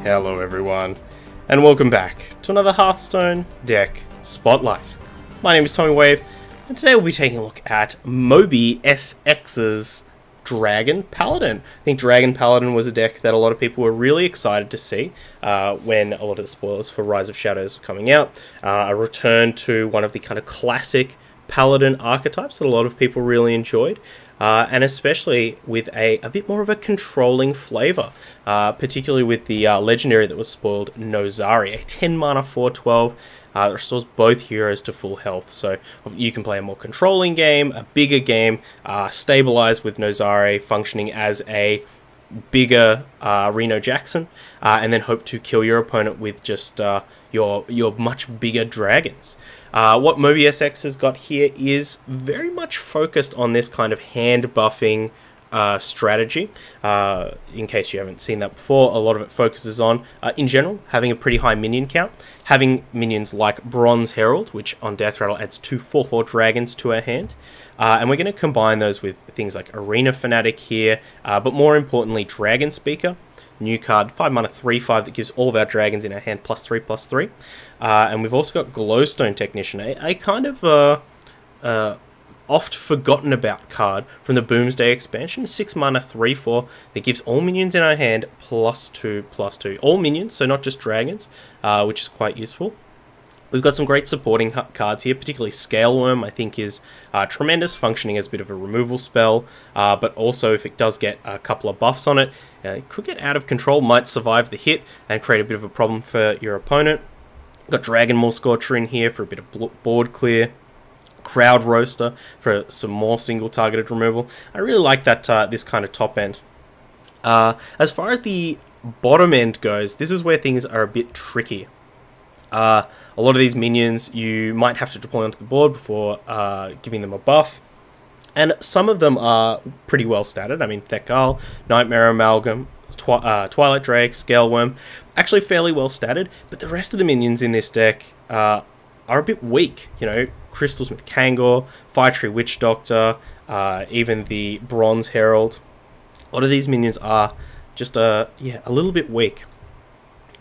Hello everyone, and welcome back to another Hearthstone deck Spotlight. My name is Tommy Wave, and today we'll be taking a look at Mobisx's Dragon Paladin. I think Dragon Paladin was a deck that a lot of people were really excited to see when a lot of the spoilers for Rise of Shadows were coming out. A return to one of the kind of classic Paladin archetypes that a lot of people really enjoyed. And especially with a bit more of a controlling flavour, particularly with the legendary that was spoiled, Nozari, a 10 mana 4/12 that restores both heroes to full health. So you can play a more controlling game, a bigger game, stabilize with Nozari functioning as a bigger Reno Jackson, and then hope to kill your opponent with just your much bigger dragons. What Mobisx has got here is very much focused on this kind of hand buffing strategy. In case you haven't seen that before, a lot of it focuses on, in general, having a pretty high minion count, having minions like Bronze Herald, which on Death Rattle adds 2 4/4 dragons to our hand. And we're going to combine those with things like Arena Fanatic here, but more importantly, Dragon Speaker. New card, 5 mana 3/5 that gives all of our dragons in our hand +3/+3. And we've also got Glowstone Technician, a kind of oft forgotten about card from the Boomsday expansion. 6 mana 3/4 that gives all minions in our hand +2/+2. All minions, so not just dragons, which is quite useful. We've got some great supporting cards here, particularly Scaleworm, I think is tremendous, functioning as a bit of a removal spell, but also if it does get a couple of buffs on it, it could get out of control, might survive the hit and create a bit of a problem for your opponent. Got Dragon Maw Scorcher in here for a bit of board clear. Crowd Roaster for some more single targeted removal. I really like that this kind of top end. As far as the bottom end goes, this is where things are a bit tricky. A lot of these minions you might have to deploy onto the board before giving them a buff, and some of them are pretty well statted. I mean, Thekal, Nightmare Amalgam, Twilight Drake, Scaleworm, actually fairly well statted, but the rest of the minions in this deck are a bit weak. You know, Crystalsmith Kangor, Firetree Witch Doctor, even the Bronze Herald. A lot of these minions are just a little bit weak.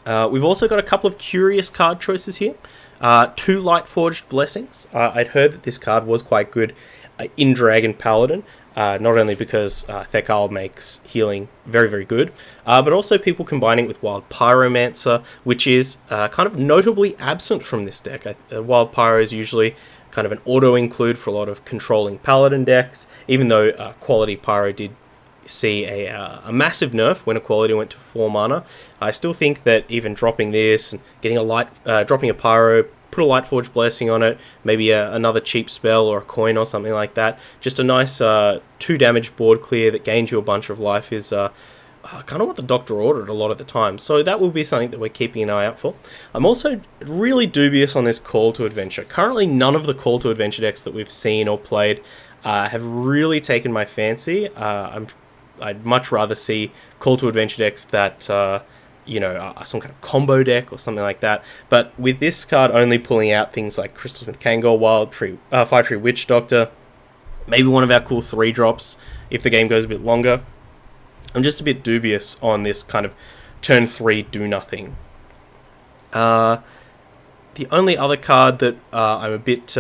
We've also got a couple of curious card choices here. 2 Lightforged Blessings. I'd heard that this card was quite good in Dragon Paladin, not only because Thekal makes healing very, very good, but also people combining it with Wild Pyromancer, which is kind of notably absent from this deck. Wild Pyro is usually kind of an auto-include for a lot of controlling Paladin decks, even though Quality Pyro did see a massive nerf when Equality went to 4 mana. I still think that even dropping this and getting dropping a Pyro, put a Lightforged Blessing on it, maybe another cheap spell or a coin or something like that, just a nice 2 damage board clear that gains you a bunch of life is kind of what the Doctor ordered a lot of the time. So that will be something that we're keeping an eye out for. I'm also really dubious on this Call to Adventure. Currently, none of the Call to Adventure decks that we've seen or played have really taken my fancy. I'd much rather see Call to Adventure decks that, you know, some kind of combo deck or something like that. But with this card only pulling out things like Crystalsmith Kangor, Firetree Witch Doctor, maybe one of our cool 3-drops if the game goes a bit longer, I'm just a bit dubious on this kind of turn 3 do nothing. The only other card that I'm a bit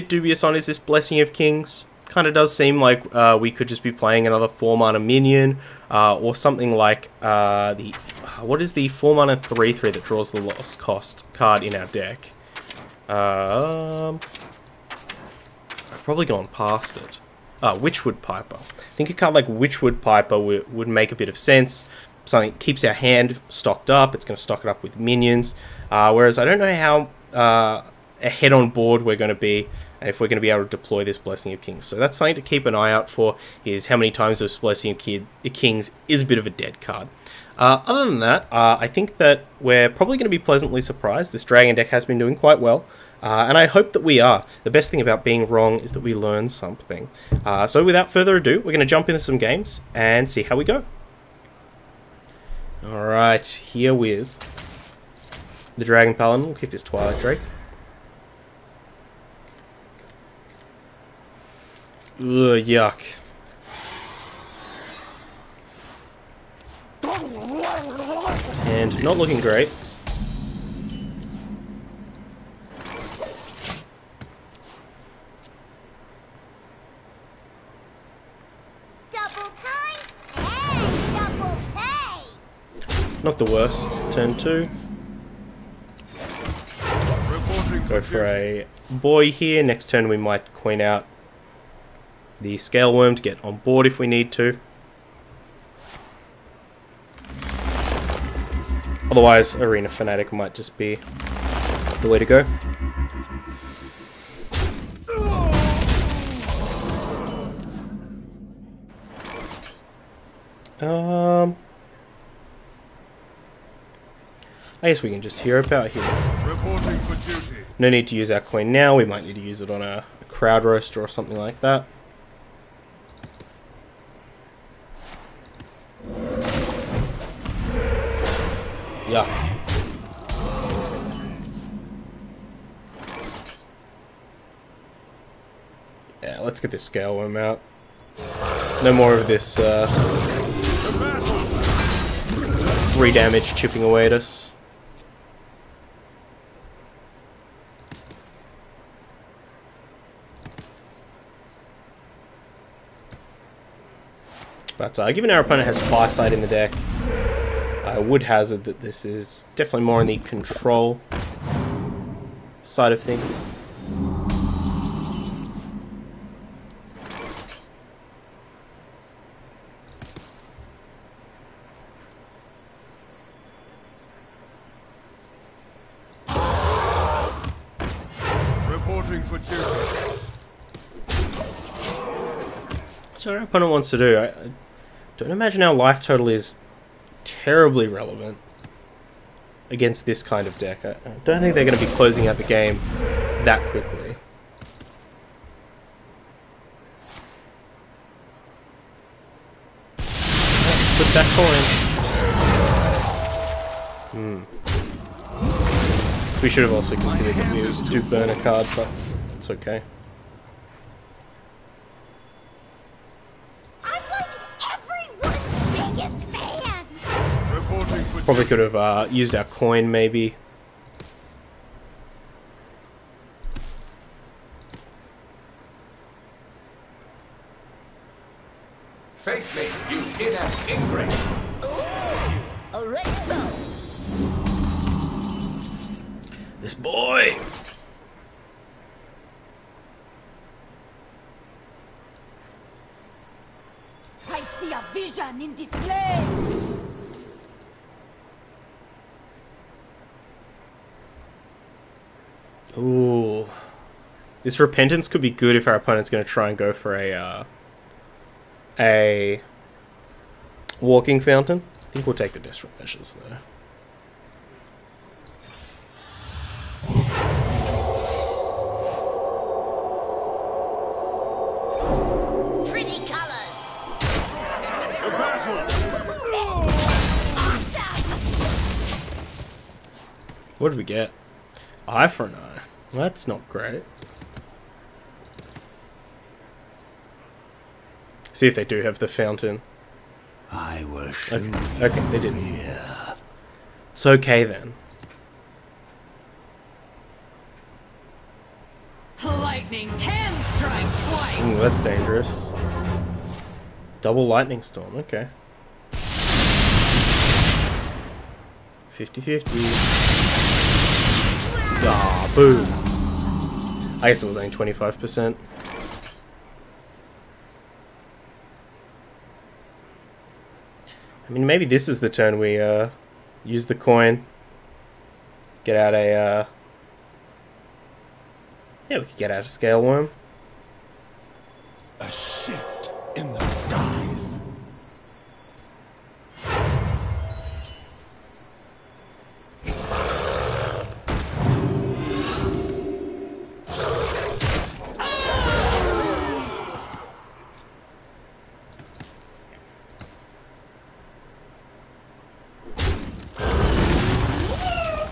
dubious on is this Blessing of Kings. Kind of does seem like we could just be playing another 4 mana minion, or something like what is the 4 mana 3/3 that draws the lowest cost card in our deck? I've probably gone past it. Witchwood Piper. I think a card like Witchwood Piper would make a bit of sense. Something that keeps our hand stocked up. It's going to stock it up with minions. Whereas I don't know how ahead on board we're going to be, and if we're going to be able to deploy this Blessing of Kings. So that's something to keep an eye out for, is how many times this Blessing of Kings is a bit of a dead card. Other than that, I think that we're probably going to be pleasantly surprised. This Dragon deck has been doing quite well, and I hope that we are. The best thing about being wrong is that we learn something. So without further ado, we're going to jump into some games and see how we go. Alright, here with the Dragon Paladin. We'll keep this Twilight Drake. Ugh, yuck. And not looking great. Double time and double pay. Not the worst. Turn 2. Go for a boy here. Next turn we might coin out the scale worm to get on board if we need to. Otherwise, Arena Fanatic might just be the way to go. I guess we can just hero power here. Reporting for duty. No need to use our coin now. We might need to use it on a crowd roaster or something like that. Yuck. Yeah, let's get this scale worm out. No more of this 3 damage chipping away at us. But given our opponent has Firesight in the deck, I would hazard that this is definitely more on the control side of things. Reporting for duty. So what our opponent wants to do, I don't imagine our life total is terribly relevant against this kind of deck. I don't think they're going to be closing out the game that quickly. Put that coin. So we should have also considered that we do burn a card, but it's okay. Probably could have used our coin, maybe. Face me, you inept ingrate! Ooh, a rainbow. This boy! I see a vision in the flames. Ooh. This Repentance could be good if our opponent's going to try and go for a Walking Fountain. I think we'll take the Desperate Measures though. Pretty colors. A battle. Awesome. What did we get? Eye for an eye. That's not great. See if they do have the fountain. I will show Okay, okay, they didn't. It's okay then. Lightning can strike twice. Ooh, that's dangerous. Double Lightning Storm, okay. 50-50. Ah, boom. I guess it was only 25%. I mean, maybe this is the turn we use the coin. Get out a... yeah, we could get out a Scale Worm. a shift in the skies.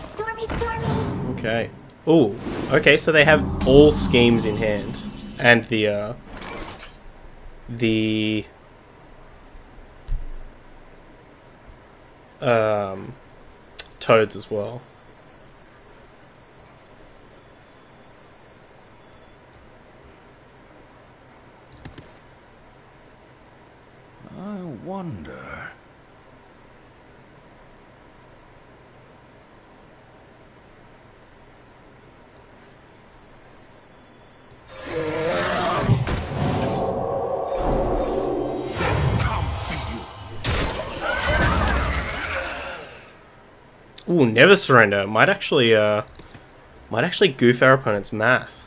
Stormy, stormy. Okay. Ooh. Okay, so they have all schemes in hand. And the toads as well. I wonder. Ooh, never surrender. Might actually goof our opponent's math.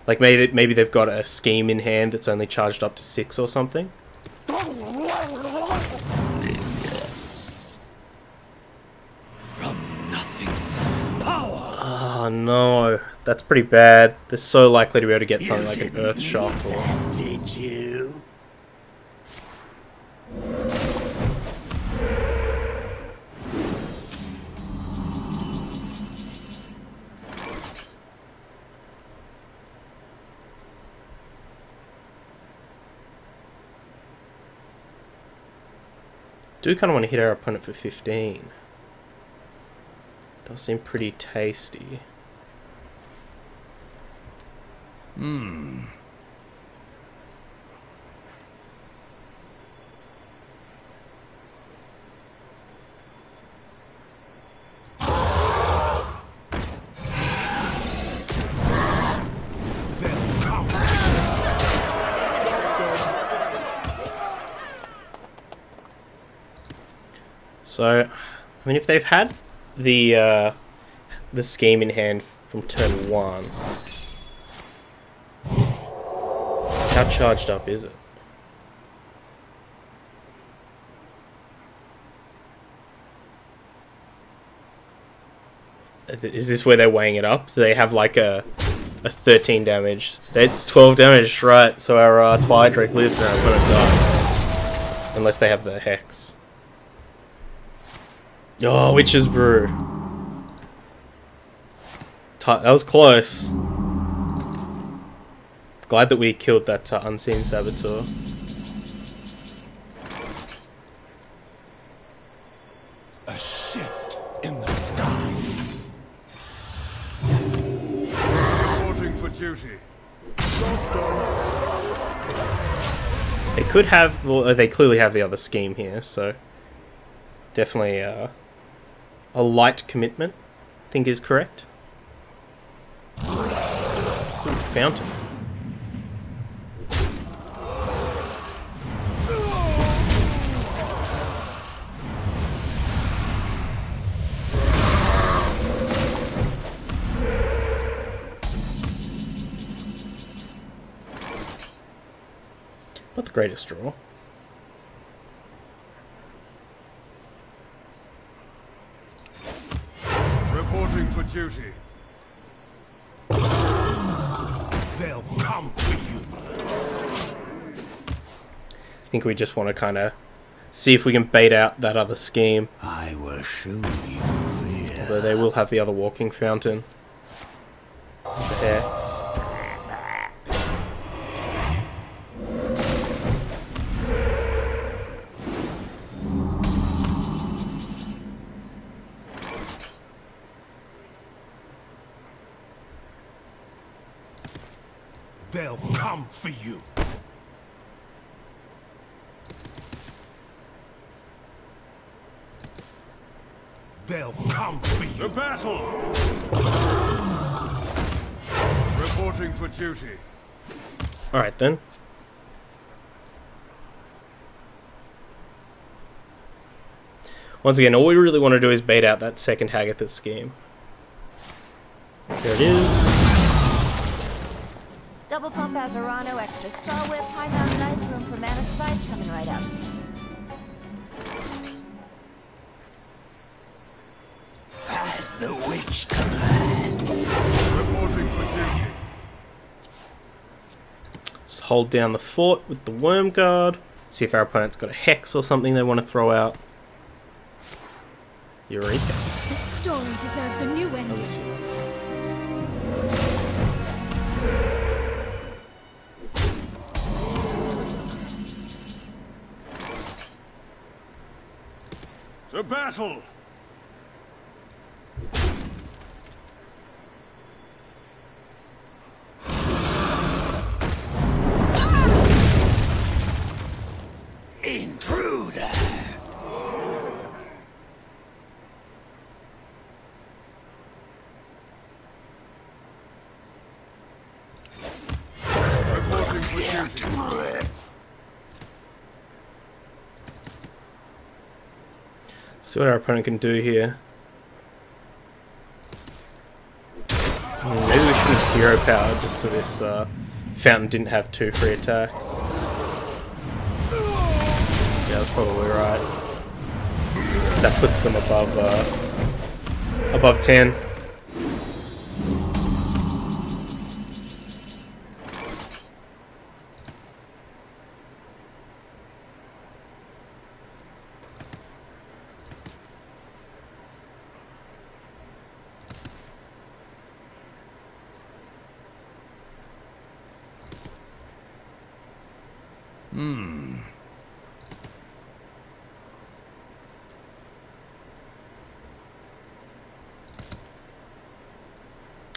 Like maybe they've got a scheme in hand that's only charged up to 6 or something. From nothing. Power. Oh no, that's pretty bad. They're so likely to be able to get something like an earth shock or. Did you? Do kind of want to hit our opponent for 15. Does seem pretty tasty. So, I mean, if they've had the scheme in hand from turn 1, how charged up is it? Is this where they're weighing it up? Do they have like a 13 damage? It's 12 damage, right? So our Twidrake lives and our opponent dies. Unless they have the Hex. Oh, Witch's Brew. That was close. Glad that we killed that Unseen Saboteur. A shift in the sky. Reporting for duty. They could have, well, they clearly have the other scheme here, so definitely a light commitment, I think is correct. Ooh, fountain. Not the greatest draw. Reporting for duty. They'll come for you. I think we just want to kind of see if we can bait out that other scheme. I will show you fear. Although they will have the other walking fountain. The Hex. They'll come for you. They'll come for you. The battle! Reporting for duty. Alright then. Once again, all we really want to do is bait out that second Hagatha scheme. There it is. Double pump Azarano, extra Star Whip, high mountain ice room for Mana Spice coming right up. As the witch commands. Reporting for duty. Just hold down the fort with the Worm Guard. See if our opponent's got a Hex or something they want to throw out. Eureka. This story deserves a new ending. Let's see. The battle! duty. See what our opponent can do here. Maybe we should have hero power just so this fountain didn't have 2 free attacks. Yeah, that's probably right. That puts them above 10.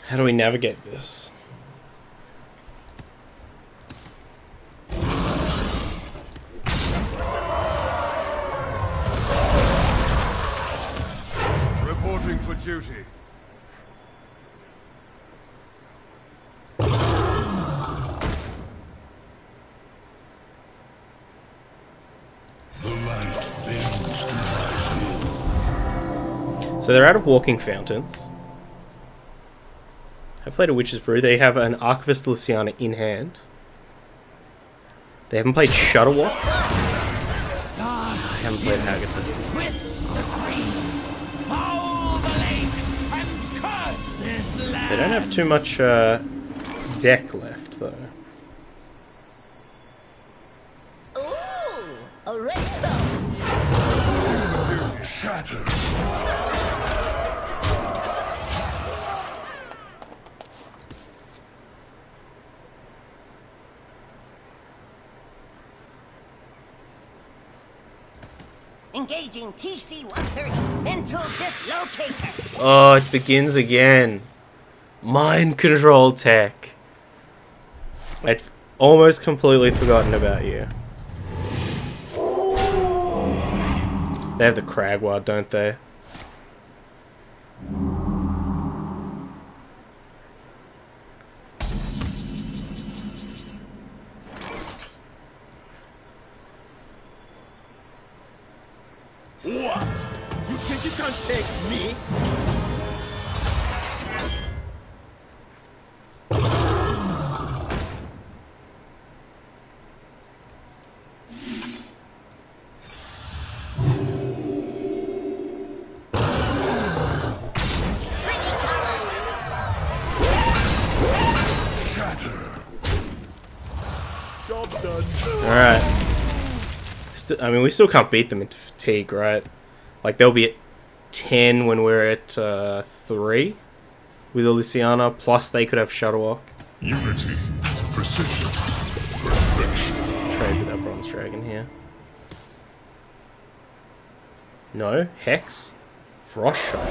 How do we navigate this? Reporting for duty. The light bends to my will. So they're out of walking fountains. I played a Witch's Brew. They have an Archivist Luciana in hand. They haven't played Shutterwalk. I haven't played Hagatha. Twist the trees, foul the lake, and curse this land. They don't have too much deck left, though. Ooh, a rainbow. Shatter. Engaging TC-130 into dislocator. Oh, it begins again. Mind control tech. I'd almost completely forgotten about you. They have the Cragward, don't they? What? You think you can take me? Shatter. Job done. Alright. I mean, we still can't beat them into fatigue, right? Like, they'll be at 10 when we're at 3 with Luciana, plus they could have Shutterwalk. Unity. Precision. Perfection. Trade with that Bronze Dragon here. No? Hex? Frost Shot.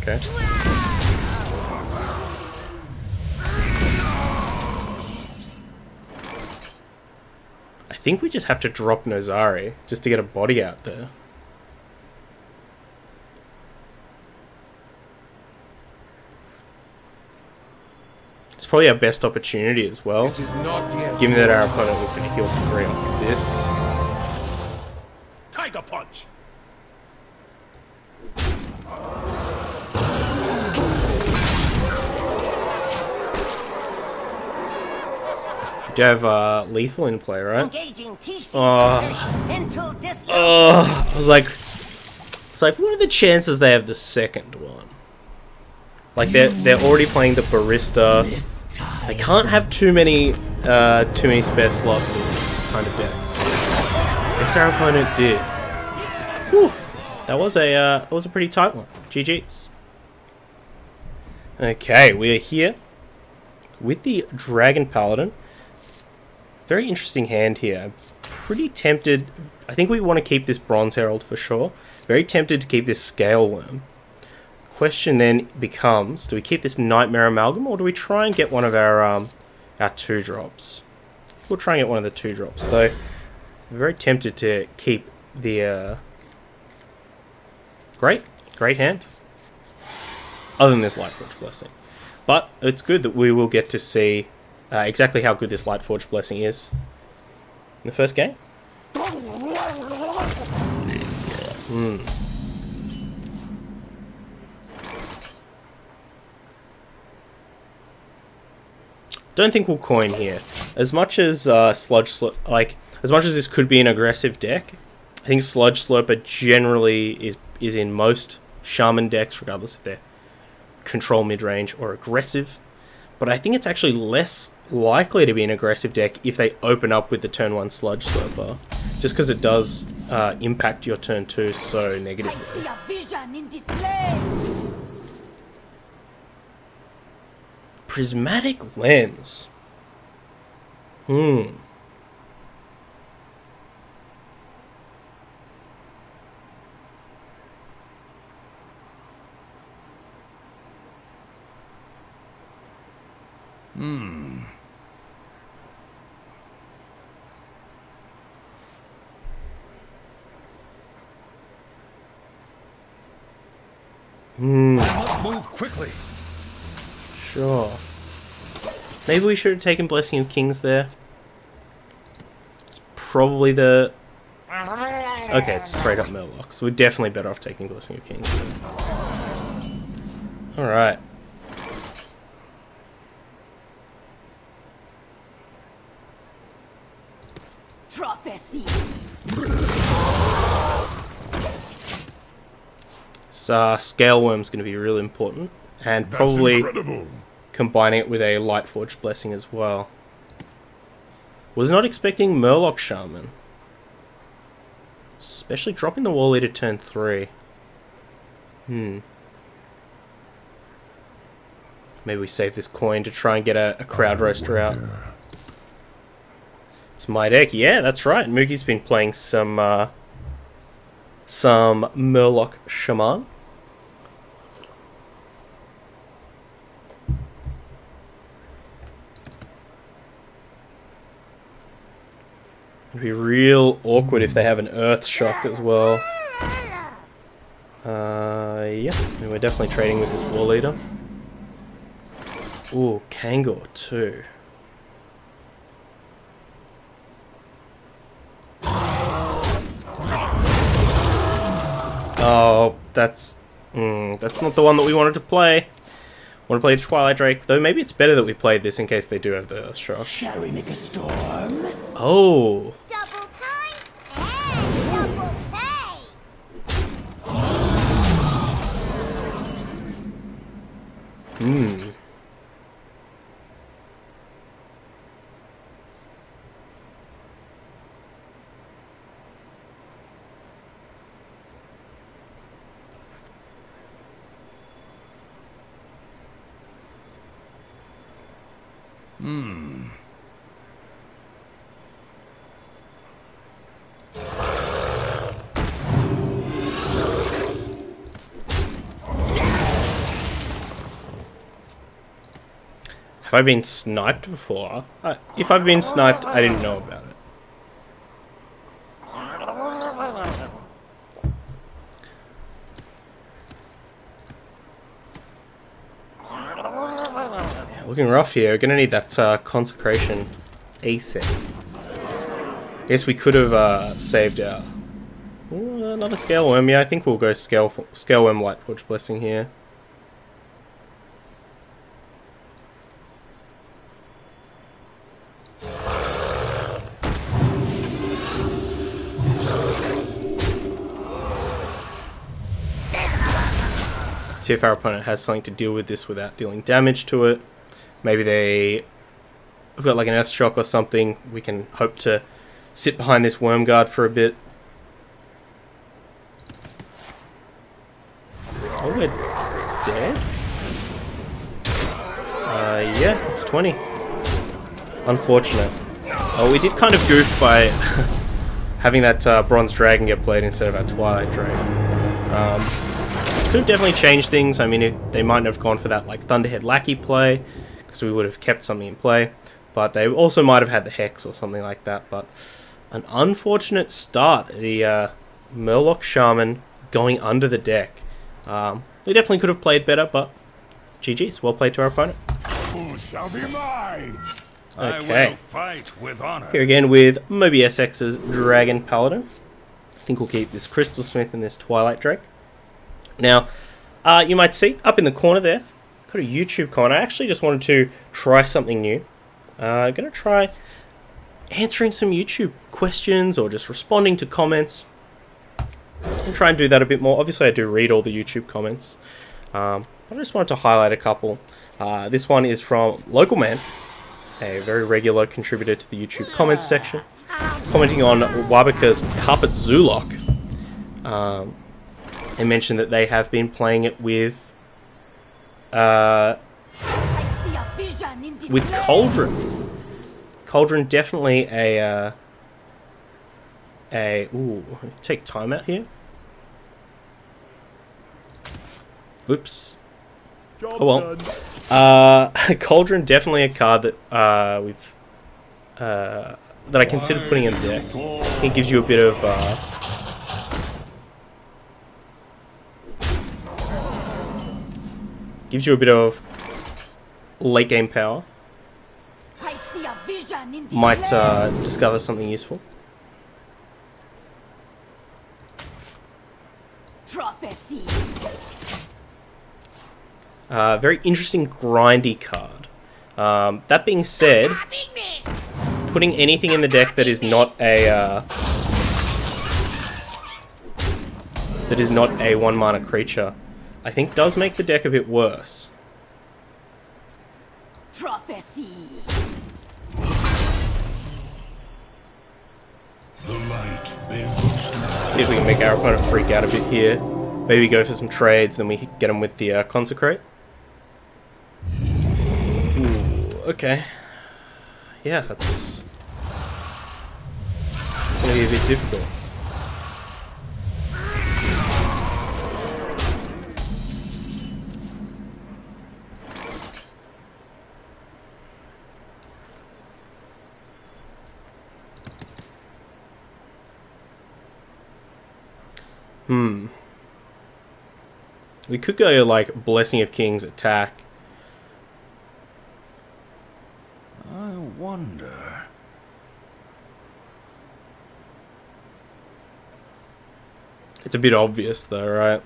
Okay. I think we just have to drop Nozari just to get a body out there. It's probably our best opportunity as well, It is not yet. given that our opponent was going to heal for free off this. Tiger punch. We do have lethal in play, right? Engaging TC-130 into dislocator. Oh, I was like, it's like, what are the chances they have the second one? Like they're already playing the barista. This time. They can't have too many spare slots in this kind of decks. Guess our opponent did. Whew. That was a pretty tight one. GG's. Okay, we are here with the Dragon Paladin. Very interesting hand here. I'm pretty tempted. I think we want to keep this Bronze Herald for sure. Very tempted to keep this Scale Worm. Question then becomes, do we keep this Nightmare Amalgam or do we try and get one of our 2-drops? We'll try and get one of the 2-drops though. I'm very tempted to keep the great hand. Other than this Lightforge Blessing. But it's good that we will get to see exactly how good this Lightforged Blessing is in the first game. Don't think we'll coin here. As much as as much as this could be an aggressive deck, I think Sludge Slurper generally is in most Shaman decks, regardless if they're control mid-range or aggressive. But I think it's actually less likely to be an aggressive deck if they open up with the turn 1 Sludge Slurper, just because it does impact your turn 2 so negatively. I see a vision in the flames. Prismatic Lens. Must move quickly. Sure. Maybe we should have taken Blessing of Kings there. It's probably the... Okay, it's straight up Murloc, so we're definitely better off taking Blessing of Kings. Alright. Prophecy. Scale Worm's going to be really important, and probably combining it with a Lightforged Blessing as well. Was not expecting Murloc Shaman. Especially dropping the Wall Eater turn 3. Maybe we save this coin to try and get a Crowd Roaster out. It's my deck. Yeah, that's right. Moogie's been playing some Murloc Shaman. It'd be real awkward if they have an Earth Shock as well. Yeah, and we're definitely trading with this Wall Eater. Ooh, Kangor too. Oh, that's not the one that we wanted to play. Want to play Twilight Drake, though maybe it's better that we played this in case they do have the Earth Shock. Shall we make a storm? Oh. Double time and double pay. Have I been sniped before? If I've been sniped, I didn't know about it. Yeah, looking rough here. We're gonna need that Consecration ASAP. Guess we could have saved our... Ooh, another Scale Worm. Yeah, I think we'll go Scale Worm Lightforged Blessing here. See if our opponent has something to deal with this without dealing damage to it. Maybe they've got like an Earth Shock or something. We can hope to sit behind this Worm Guard for a bit. Oh, we're dead? Yeah, it's 20. Unfortunate. Oh, we did kind of goof by having that Bronze Dragon get played instead of our Twilight Drake. Could have definitely changed things. I mean, they might have gone for that like Thunderhead Lackey play, because we would have kept something in play. But they also might have had the Hex or something like that. But an unfortunate start. The Murloc Shaman going under the deck. They definitely could have played better, but GG's. Well played to our opponent. Who shall be mine? I Okay. will fight with honor. Here again with Mobisx's Dragon Paladin. I think we'll keep this Crystal Smith and this Twilight Drake. Now, you might see up in the corner there, got a YouTube comment. I actually just wanted to try something new. I'm going to try answering some YouTube questions or just responding to comments. I'll try and do that a bit more. Obviously, I do read all the YouTube comments. I just wanted to highlight a couple. This one is from Local Man, a very regular contributor to the YouTube comments section, commenting on Wabaka's Carpet Zoolock. They mentioned that they have been playing it with Cauldron. Cauldron definitely ooh, take time out here. Oops. Oh well. Cauldron definitely a card that that I considered putting in the deck. It gives you a bit of late game power. Might discover something useful. Prophecy. Very interesting grindy card. That being said, putting anything in the deck that is not a 1-mana creature, I think does make the deck a bit worse. Prophecy. The light See if we can make our opponent freak out a bit here. Maybe go for some trades, then we get them with the Consecrate. Ooh, okay. Yeah, that's gonna be a bit difficult. We could go like Blessing of Kings attack. I wonder. It's a bit obvious though, right?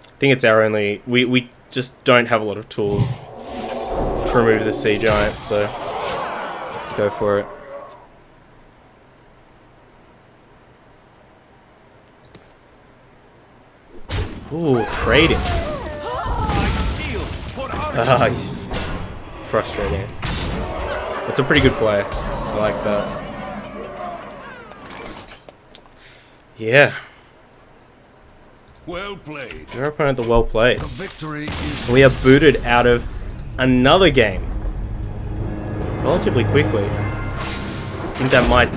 I think it's our only... We just don't have a lot of tools to remove the Sea Giant, so let's go for it. Ooh, trading. Frustrating. That's a pretty good play. I like that. Yeah. Well played. Your opponent, the well played. The victory is... We are booted out of another game relatively quickly. I think that might,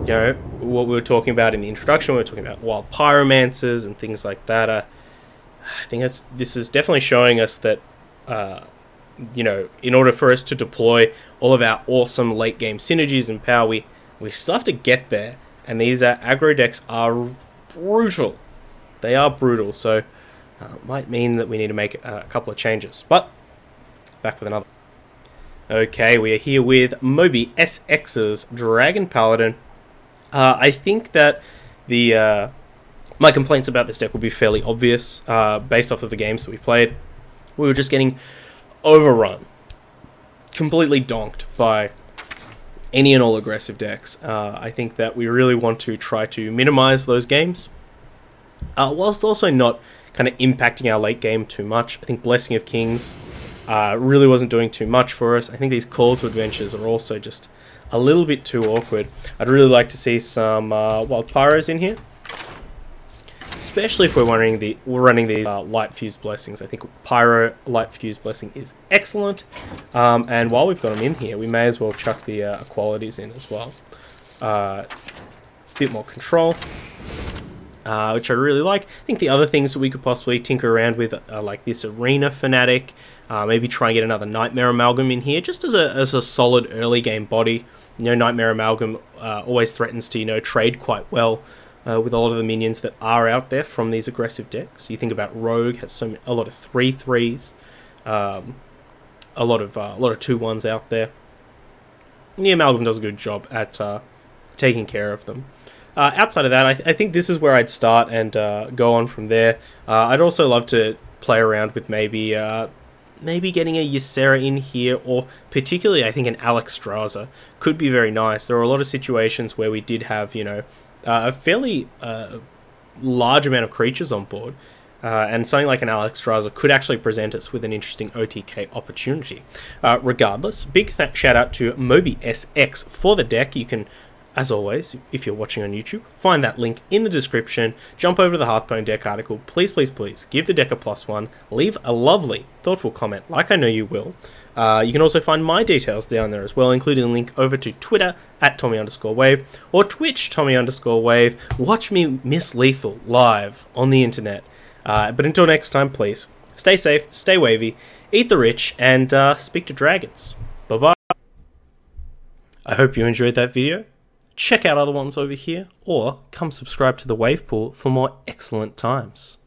you know, what we were talking about in the introduction. We were talking about wild pyromancers and things like that. I think this is definitely showing us that, you know, in order for us to deploy all of our awesome late game synergies and power, we still have to get there. And these aggro decks are brutal. They are brutal, so might mean that we need to make a couple of changes. But back with another. Okay, we are here with Mobisx's Dragon Paladin. I think that the my complaints about this deck will be fairly obvious based off of the games that we played. We were just getting overrun, completely donked by any and all aggressive decks. I think that we really want to try to minimize those games, whilst also not kind of impacting our late game too much. I think Blessing of Kings really wasn't doing too much for us. I think these Call to Adventures are also just a little bit too awkward. I'd really like to see some Wild Pyros in here, especially if we're running these Light Fused Blessings. I think Pyro Light Fused Blessing is excellent, and while we've got them in here, we may as well chuck the Qualities in as well. Bit more control, which I really like. I think the other things that we could possibly tinker around with are like this Arena Fanatic, maybe try and get another Nightmare Amalgam in here, just as a solid early game body. You know, Nightmare Amalgam always threatens to, you know, trade quite well with a lot of the minions that are out there from these aggressive decks. You think about Rogue has a lot of 3/3s, a lot of 2/1s out there. And the Amalgam does a good job at taking care of them. Outside of that, I think this is where I'd start and go on from there. I'd also love to play around with maybe getting a Ysera in here, or particularly I think an Alexstrasza could be very nice. There are a lot of situations where we did have, you know, a fairly large amount of creatures on board, and something like an Alexstrasza could actually present us with an interesting OTK opportunity. Regardless, big shout out to Mobisx for the deck. You can, as always, if you're watching on YouTube, find that link in the description. Jump over to the Hearthstone deck article. Please, please, please give the deck a +1. Leave a lovely, thoughtful comment, like I know you will. You can also find my details down there as well, including a link over to Twitter at Tommy_Wave or Twitch Tommy_Wave. Watch me miss lethal live on the internet. But until next time, please stay safe, stay wavy, eat the rich, and speak to dragons. Bye-bye. I hope you enjoyed that video. Check out other ones over here, or come subscribe to the Wave Pool for more excellent times.